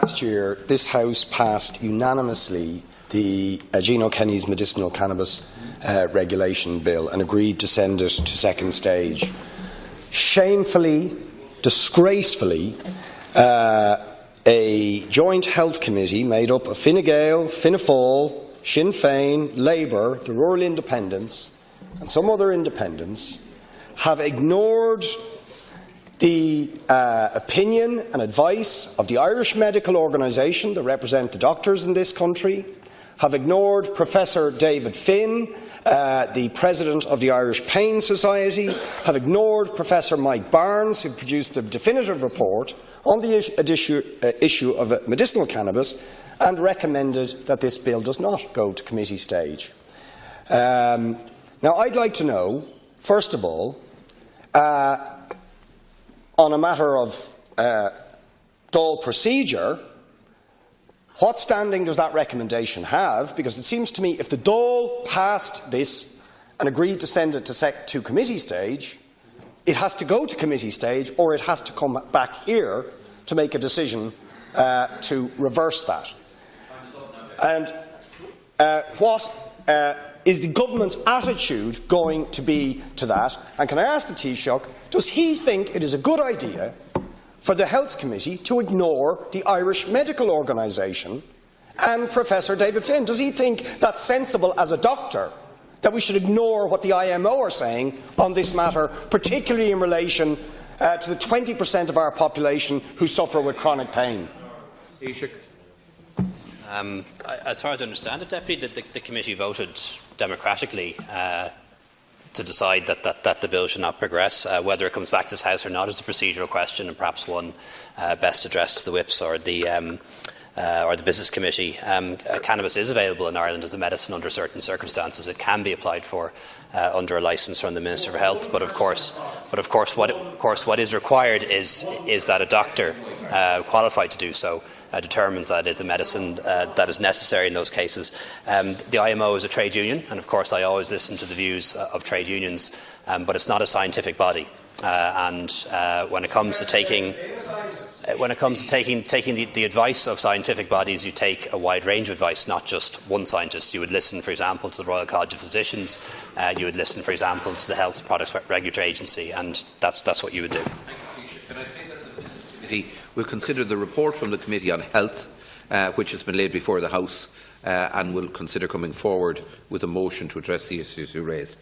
Last year, this House passed unanimously the Gino Kenny's Medicinal Cannabis Regulation Bill and agreed to send it to second stage. Shamefully, disgracefully, a joint health committee made up of Fine Gael, Fianna Fáil, Sinn Féin, Labour, the Rural Independents and some other independents have ignored the opinion and advice of the Irish Medical Organisation that represent the doctors in this country, have ignored Professor David Finn, the President of the Irish Pain Society, have ignored Professor Mike Barnes, who produced the definitive report on the issue of medicinal cannabis, and recommended that this bill does not go to committee stage. Now, I'd like to know, first of all, on a matter of Dáil procedure, what standing does that recommendation have? Because it seems to me if the Dáil passed this and agreed to send it to committee stage, it has to go to committee stage or it has to come back here to make a decision to reverse that. And what is the government's attitude going to be to that? And can I ask the Taoiseach, does he think it is a good idea for the Health Committee to ignore the Irish Medical Organisation and Professor David Finn? Does he think that's sensible as a doctor, that we should ignore what the IMO are saying on this matter, particularly in relation to the 20% of our population who suffer with chronic pain? Taoiseach. As far as I understand it, Deputy, the committee voted democratically to decide that the bill should not progress. Whether it comes back to this House or not is a procedural question, and perhaps one best addressed to the whips or the Business Committee. Cannabis is available in Ireland as a medicine under certain circumstances. It can be applied for under a licence from the Minister for Health. But of course, what is required is that a doctor qualified to do so determines that it is a medicine that is necessary in those cases. The IMO is a trade union, and of course I always listen to the views of trade unions, but it's not a scientific body. When it comes to taking the advice of scientific bodies, you take a wide range of advice, not just one scientist. You would listen, for example, to the Royal College of Physicians. You would listen, for example, to the Health Products Regulatory Agency, and that's what you would do. Can I say that the Business Committee will consider the report from the Committee on Health, which has been laid before the House, and will consider coming forward with a motion to address the issues you raised.